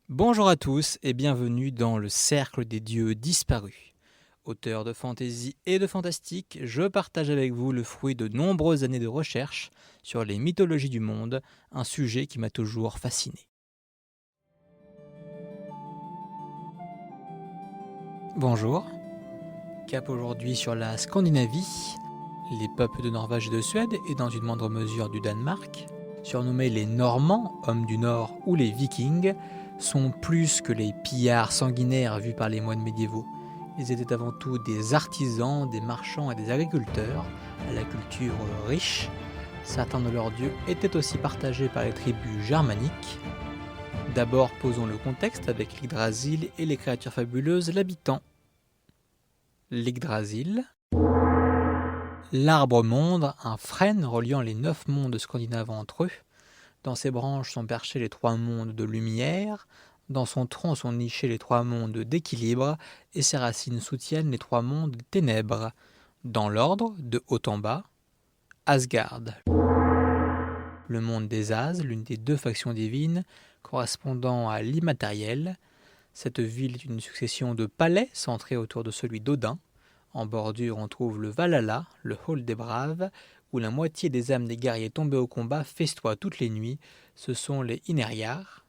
Bonjour à tous et bienvenue dans le Cercle des Dieux Disparus. Auteur de fantaisie et de fantastique, je partage avec vous le fruit de nombreuses années de recherche sur les mythologies du monde, un sujet qui m'a toujours fasciné. Bonjour, cap aujourd'hui sur la Scandinavie, les peuples de Norvège et de Suède et dans une moindre mesure du Danemark, surnommés les Normands, hommes du Nord ou les Vikings, sont plus que les pillards sanguinaires vus par les moines médiévaux. Ils étaient avant tout des artisans, des marchands et des agriculteurs, à la culture riche. Certains de leurs dieux étaient aussi partagés par les tribus germaniques. D'abord, posons le contexte avec l'Yggdrasil et les créatures fabuleuses l'habitant. L'Yggdrasil, l'arbre-monde, un frêne reliant les 9 mondes scandinaves entre eux. Dans ses branches sont perchés les 3 mondes de lumière, dans son tronc sont nichés les 3 mondes d'équilibre, et ses racines soutiennent les 3 mondes des ténèbres. Dans l'ordre, de haut en bas, Asgard, le monde des As, l'une des 2 factions divines, correspondant à l'immatériel. Cette ville est une succession de palais centrés autour de celui d'Odin. En bordure, on trouve le Valhalla, le Hall des Braves, où la moitié des âmes des guerriers tombés au combat festoient toutes les nuits. Ce sont les Ineriar.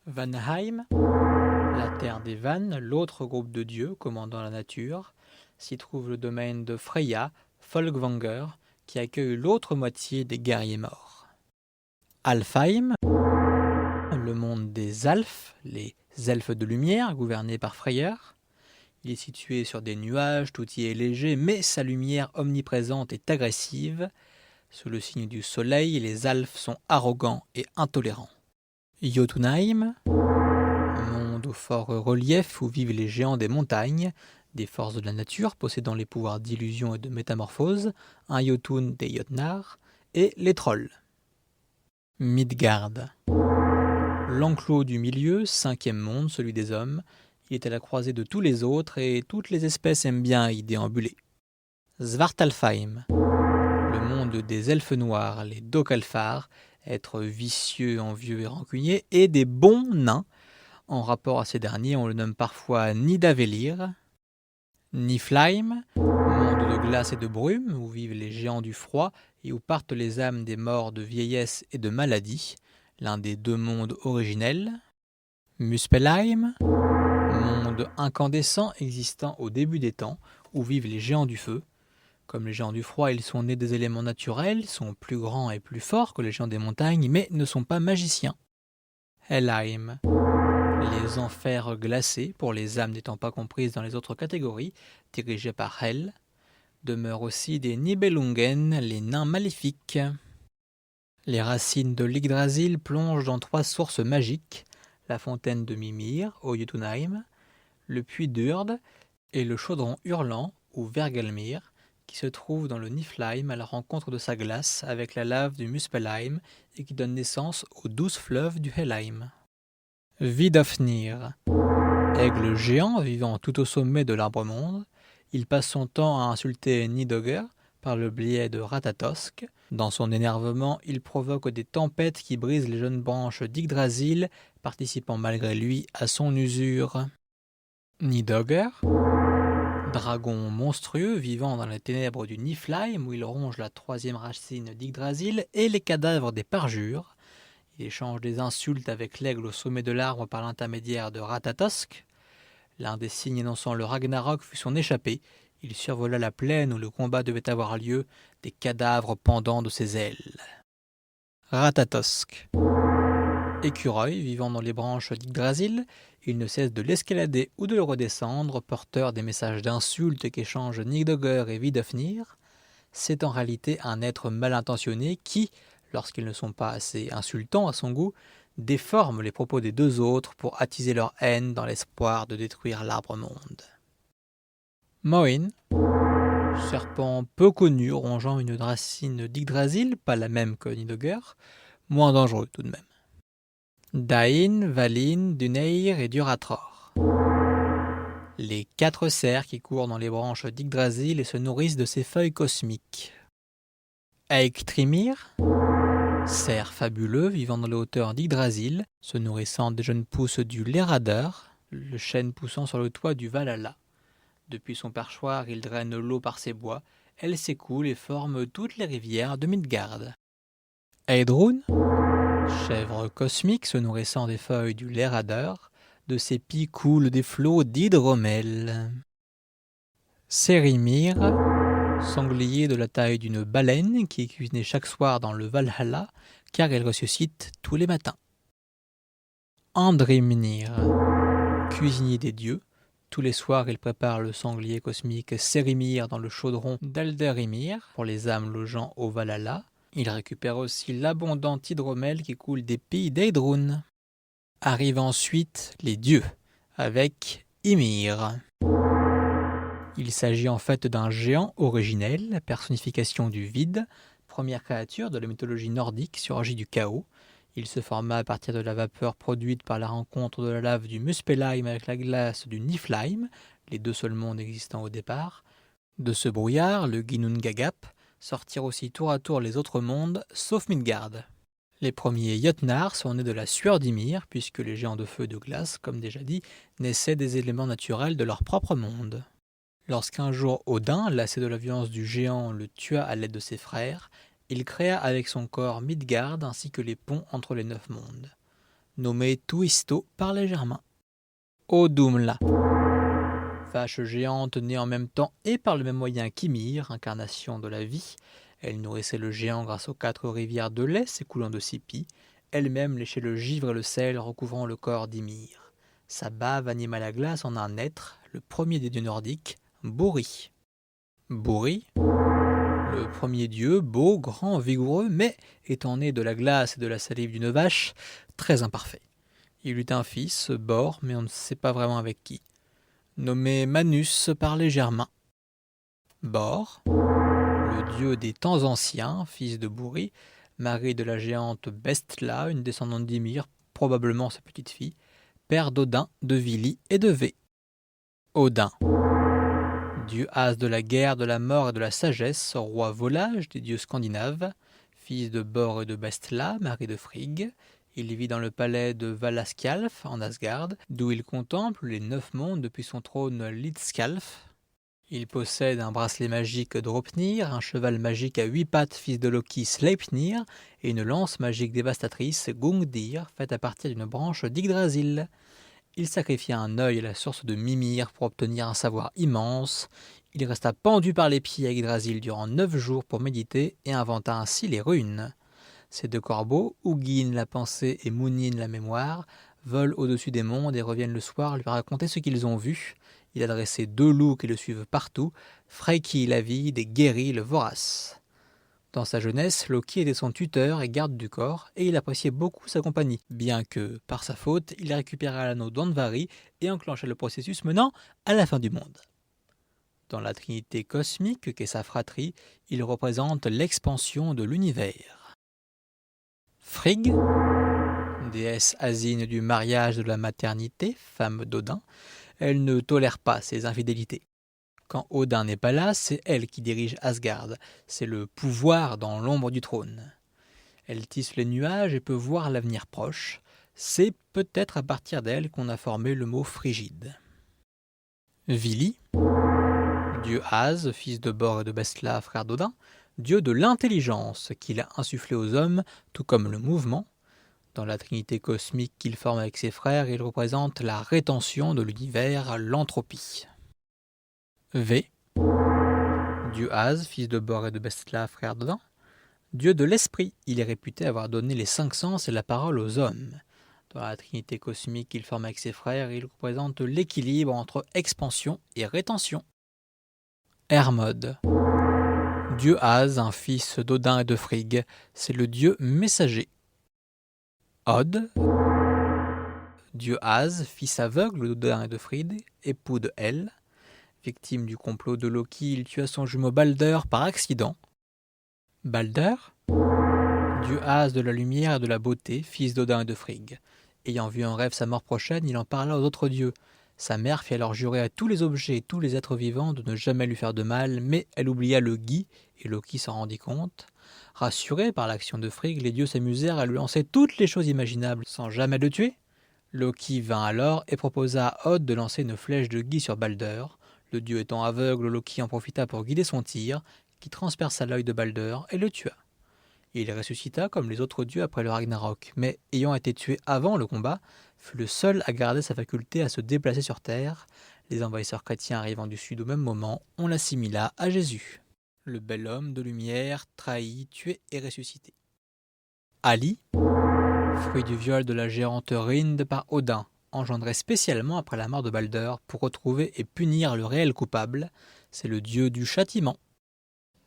Vanheim, la terre des Vannes, l'autre groupe de dieux commandant la nature. S'y trouve le domaine de Freya, Folkvanger, qui accueille l'autre moitié des guerriers morts. Alfheim, le monde des Alphes, les elfes de lumière, gouvernés par Freyr. Il est situé sur des nuages, tout y est léger, mais sa lumière omniprésente est agressive. Sous le signe du soleil, les Alphes sont arrogants et intolérants. Jotunheim, monde au fort relief où vivent les géants des montagnes, des forces de la nature possédant les pouvoirs d'illusion et de métamorphose, un Jotun des Jotnar, et les trolls. Midgard, l'enclos du milieu, 5e monde, celui des hommes. Il est à la croisée de tous les autres et toutes les espèces aiment bien y déambuler. Svartalfheim, le monde des elfes noirs, les Dokalfar, êtres vicieux, envieux et rancuniers, et des bons nains. En rapport à ces derniers, on le nomme parfois Nidavellir. Niflheim, monde de glace et de brume, où vivent les géants du froid et où partent les âmes des morts de vieillesse et de maladie, l'un des 2 mondes originels. Muspelheim, monde incandescent existant au début des temps, où vivent les géants du feu. Comme les géants du froid, ils sont nés des éléments naturels, sont plus grands et plus forts que les géants des montagnes, mais ne sont pas magiciens. Helheim, les enfers glacés, pour les âmes n'étant pas comprises dans les autres catégories, dirigés par Hel. Demeurent aussi des Nibelungen, les nains maléfiques. Les racines de l'Yggdrasil plongent dans 3 sources magiques, la fontaine de Mimir, au Jotunheim, le puits d'Urd et le chaudron hurlant, ou Vergelmir, qui se trouve dans le Niflheim à la rencontre de sa glace avec la lave du Muspelheim et qui donne naissance aux 12 fleuves du Helheim. Vidofnir, aigle géant vivant tout au sommet de l'arbre-monde, il passe son temps à insulter Nidogr par le biais de Ratatosk. Dans son énervement, il provoque des tempêtes qui brisent les jeunes branches d'Yggdrasil, participant malgré lui à son usure. Nidogr, dragon monstrueux vivant dans les ténèbres du Niflheim où il ronge la 3e racine d'Yggdrasil et les cadavres des parjures. Il échange des insultes avec l'aigle au sommet de l'arbre par l'intermédiaire de Ratatosk. L'un des signes annonçant le Ragnarok fut son échappée. Il survola la plaine où le combat devait avoir lieu, des cadavres pendant de ses ailes. Ratatosk, écureuil vivant dans les branches d'Yggdrasil, il ne cesse de l'escalader ou de le redescendre, porteur des messages d'insultes qu'échangent Nidogr et Vidofnir. C'est en réalité un être mal intentionné qui, lorsqu'ils ne sont pas assez insultants à son goût, déforme les propos des 2 autres pour attiser leur haine dans l'espoir de détruire l'arbre-monde. Moin, serpent peu connu rongeant une racine d'Yggdrasil, pas la même que Nidogr, moins dangereux tout de même. Dain, Valin, Duneyr et Duratror, les 4 cerfs qui courent dans les branches d'Yggdrasil et se nourrissent de ses feuilles cosmiques. Eiktrimir, Cerf fabuleux vivant dans les hauteurs d'Yggdrasil, se nourrissant des jeunes pousses du Léradeur, le chêne poussant sur le toit du Valhalla. Depuis son perchoir, il draine l'eau par ses bois, elle s'écoule et forme toutes les rivières de Midgard. Heidrun, chèvre cosmique se nourrissant des feuilles du Léradeur, de ses pieds coulent des flots d'hydromel. Sérimir, sanglier de la taille d'une baleine qui est cuisiné chaque soir dans le Valhalla, car il ressuscite tous les matins. Andrimnir, cuisinier des dieux, tous les soirs il prépare le sanglier cosmique Sérimir dans le chaudron d'Alderimir pour les âmes logeant au Valhalla. Il récupère aussi l'abondant hydromel qui coule des pays d'Heidrun. Arrivent ensuite les dieux, avec Ymir. Il s'agit en fait d'un géant originel, personnification du vide, première créature de la mythologie nordique surgie du chaos. Il se forma à partir de la vapeur produite par la rencontre de la lave du Muspelheim avec la glace du Niflheim, les deux seuls mondes existants au départ. De ce brouillard, le Ginnungagap, sortirent aussi tour à tour les autres mondes, sauf Midgard. Les premiers Jötnar sont nés de la sueur d'Ymir, puisque les géants de feu et de glace, comme déjà dit, naissaient des éléments naturels de leur propre monde. Lorsqu'un jour Odin, lassé de la violence du géant, le tua à l'aide de ses frères, il créa avec son corps Midgard ainsi que les ponts entre les 9 mondes. Nommé Tuisto par les Germains. Odumla, vache géante née en même temps et par le même moyen qu'Ymir, incarnation de la vie. Elle nourrissait le géant grâce aux 4 rivières de lait s'écoulant de ses pieds. Elle-même léchait le givre et le sel recouvrant le corps d'Ymir. Sa bave anima la glace en un être, le premier des dieux nordiques, Buri. Buri, le premier dieu, beau, grand, vigoureux, mais étant né de la glace et de la salive d'une vache, très imparfait. Il eut un fils, Bor, mais on ne sait pas vraiment avec qui, nommé Manus par les Germains. Bor, le dieu des temps anciens, fils de Buri, mari de la géante Bestla, une descendante d'Ymir, probablement sa petite-fille, père d'Odin, de Vili et de Vé. Odin, dieu as de la guerre, de la mort et de la sagesse, roi volage des dieux scandinaves, fils de Bor et de Bestla, mari de Frigg. Il vit dans le palais de Valaskjalf, en Asgard, d'où il contemple les 9 mondes depuis son trône Lidskjalf. Il possède un bracelet magique Draupnir, un cheval magique à 8 pattes, fils de Loki Sleipnir, et une lance magique dévastatrice Gungnir, faite à partir d'une branche d'Yggdrasil. Il sacrifia un œil à la source de Mimir pour obtenir un savoir immense. Il resta pendu par les pieds à Yggdrasil durant 9 jours pour méditer et inventa ainsi les runes. Ces 2 corbeaux, Hugin la pensée et Munin la mémoire, volent au-dessus des mondes et reviennent le soir lui raconter ce qu'ils ont vu. Il a dressé 2 loups qui le suivent partout, Freyki l'avide et Geri le vorace. Dans sa jeunesse, Loki était son tuteur et garde du corps, et il appréciait beaucoup sa compagnie, bien que, par sa faute, il récupéra l'anneau d'Andvari et enclencha le processus menant à la fin du monde. Dans la trinité cosmique qu'est sa fratrie, il représente l'expansion de l'univers. Frigg, déesse asine du mariage de la maternité, femme d'Odin, elle ne tolère pas ses infidélités. Quand Odin n'est pas là, c'est elle qui dirige Asgard, c'est le pouvoir dans l'ombre du trône. Elle tisse les nuages et peut voir l'avenir proche, c'est peut-être à partir d'elle qu'on a formé le mot frigide. Vili, dieu As, fils de Bor et de Bestla, frère d'Odin, dieu de l'intelligence qu'il a insufflé aux hommes, tout comme le mouvement. Dans la trinité cosmique qu'il forme avec ses frères, il représente la rétention de l'univers, l'entropie. V, dieu Az, fils de Bor et de Bestla, frère d'Odin, dieu de l'esprit, il est réputé avoir donné les 5 sens et la parole aux hommes. Dans la trinité cosmique qu'il forme avec ses frères, il représente l'équilibre entre expansion et rétention. Hermod, dieu Az, un fils d'Odin et de Frigg, c'est le dieu messager. Od, dieu Az, fils aveugle d'Odin et de Frigg, époux de Hel. Victime du complot de Loki, il tua son jumeau Balder par accident. Balder, dieu As de la lumière et de la beauté, fils d'Odin et de Frigg. Ayant vu en rêve sa mort prochaine, il en parla aux autres dieux. Sa mère fit alors jurer à tous les objets et tous les êtres vivants de ne jamais lui faire de mal, mais elle oublia le Gi, et Loki s'en rendit compte. Rassurés par l'action de Frigg, les dieux s'amusèrent à lui lancer toutes les choses imaginables sans jamais le tuer. Loki vint alors et proposa à Odd de lancer une flèche de gui sur Balder. Le dieu étant aveugle, Loki en profita pour guider son tir, qui transperça l'œil de Balder et le tua. Il ressuscita comme les autres dieux après le Ragnarok, mais ayant été tué avant le combat, fut le seul à garder sa faculté à se déplacer sur Terre. Les envahisseurs chrétiens arrivant du sud au même moment, on l'assimila à Jésus. Le bel homme de lumière, trahi, tué et ressuscité. Ali, fruit du viol de la géante Rind par Odin, engendré spécialement après la mort de Balder pour retrouver et punir le réel coupable, c'est le dieu du châtiment.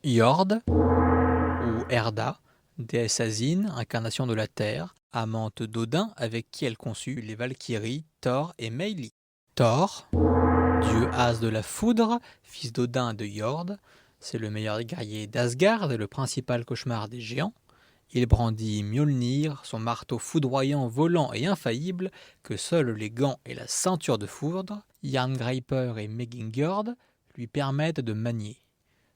Jord, ou Erda, déesse Asine, incarnation de la terre, amante d'Odin avec qui elle conçut les Valkyries, Thor et Meili. Thor, dieu as de la foudre, fils d'Odin et de Jord, c'est le meilleur guerrier d'Asgard et le principal cauchemar des géants. Il brandit Mjolnir, son marteau foudroyant, volant et infaillible que seuls les gants et la ceinture de foudre, Jarngreipr et Megingord, lui permettent de manier.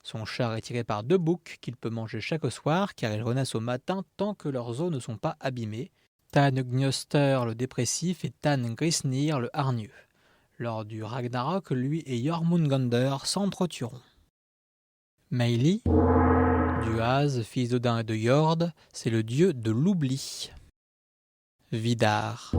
Son char est tiré par 2 boucs qu'il peut manger chaque soir car ils renaissent au matin tant que leurs os ne sont pas abîmés. Tangnöster le dépressif et Tangrisnir le hargneux. Lors du Ragnarok, lui et Jormungandr s'entretueront. Meili, dieu As, fils d'Odin et de Jord, c'est le dieu de l'oubli. Vidar,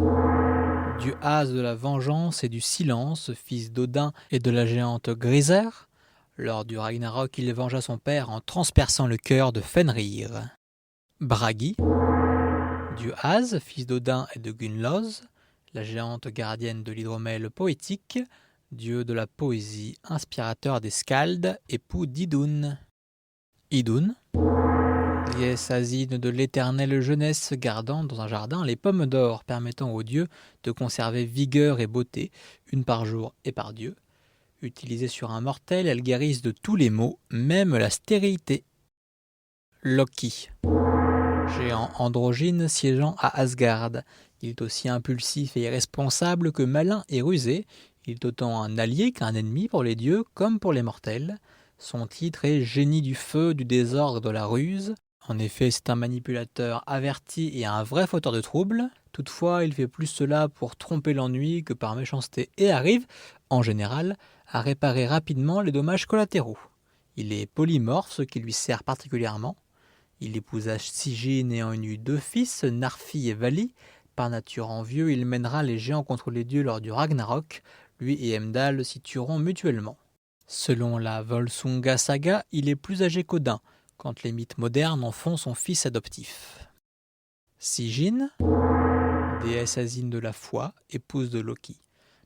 dieu As de la vengeance et du silence, fils d'Odin et de la géante Grisr. Lors du Ragnarok, il vengea son père en transperçant le cœur de Fenrir. Bragi, dieu As, fils d'Odin et de Gunnlod, la géante gardienne de l'hydromel poétique, dieu de la poésie, inspirateur des Skalds, époux d'Idun. Idun, déesse Asine de l'éternelle jeunesse, gardant dans un jardin les pommes d'or, permettant aux dieux de conserver vigueur et beauté, une par jour et par dieu. Utilisée sur un mortel, elles guérissent de tous les maux, même la stérilité. Loki, géant androgyne siégeant à Asgard. Il est aussi impulsif et irresponsable que malin et rusé. Il est autant un allié qu'un ennemi pour les dieux comme pour les mortels. Son titre est génie du feu, du désordre, de la ruse. En effet, c'est un manipulateur averti et un vrai fauteur de troubles. Toutefois, il fait plus cela pour tromper l'ennui que par méchanceté et arrive, en général, à réparer rapidement les dommages collatéraux. Il est polymorphe, ce qui lui sert particulièrement. Il épousa Sigyn ayant eu 2 fils, Narfi et Vali. Par nature envieux, il mènera les géants contre les dieux lors du Ragnarok. Lui et Heimdall s'y tueront mutuellement. Selon la Volsunga saga, il est plus âgé qu'Odin, quand les mythes modernes en font son fils adoptif. Sigyn, déesse asine de la foi, épouse de Loki.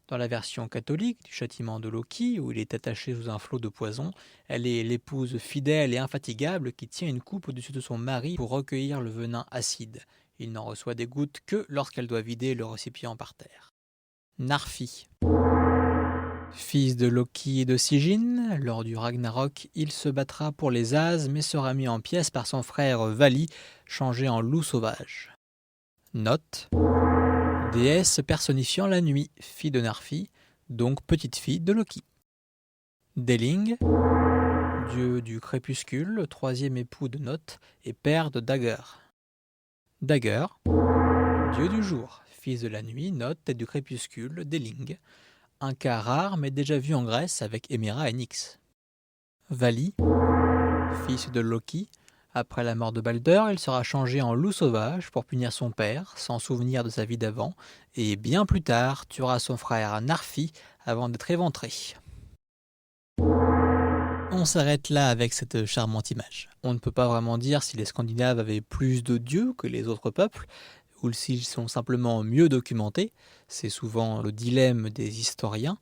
Dans la version catholique du châtiment de Loki, où il est attaché sous un flot de poison, elle est l'épouse fidèle et infatigable qui tient une coupe au-dessus de son mari pour recueillir le venin acide. Il n'en reçoit des gouttes que lorsqu'elle doit vider le récipient par terre. Narfi, fils de Loki et de Sigyn, lors du Ragnarok, il se battra pour les As mais sera mis en pièces par son frère Vali, changé en loup sauvage. Note, déesse personnifiant la nuit, fille de Narfi, donc petite-fille de Loki. Deling, dieu du crépuscule, 3e époux de Noth et père de Dagger. Dagger, dieu du jour, fils de la nuit, Noth et du crépuscule, Deling. Un cas rare mais déjà vu en Grèce avec Hémira et Nyx. Vali, fils de Loki, après la mort de Balder, il sera changé en loup sauvage pour punir son père, sans souvenir de sa vie d'avant, et bien plus tard tuera son frère Narfi avant d'être éventré. On s'arrête là avec cette charmante image. On ne peut pas vraiment dire si les Scandinaves avaient plus de dieux que les autres peuples, ou s'ils sont simplement mieux documentés. C'est souvent le dilemme des historiens.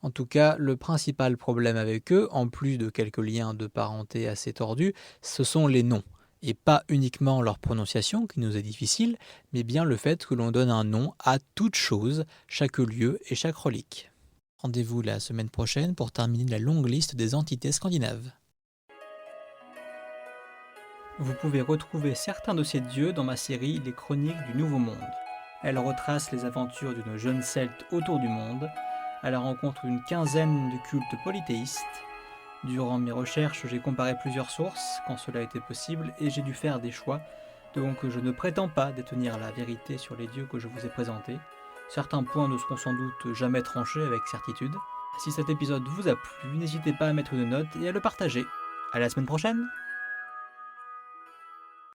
En tout cas, le principal problème avec eux, en plus de quelques liens de parenté assez tordus, ce sont les noms. Et pas uniquement leur prononciation qui nous est difficile, mais bien le fait que l'on donne un nom à toute chose, chaque lieu et chaque relique. Rendez-vous la semaine prochaine pour terminer la longue liste des entités scandinaves. Vous pouvez retrouver certains de ces dieux dans ma série Les Chroniques du Nouveau Monde. Elle retrace les aventures d'une jeune celte autour du monde, à la rencontre d'une quinzaine de cultes polythéistes. Durant mes recherches, j'ai comparé plusieurs sources quand cela était possible et j'ai dû faire des choix, donc je ne prétends pas détenir la vérité sur les dieux que je vous ai présentés. Certains points ne seront sans doute jamais tranchés avec certitude. Si cet épisode vous a plu, n'hésitez pas à mettre une note et à le partager. À la semaine prochaine!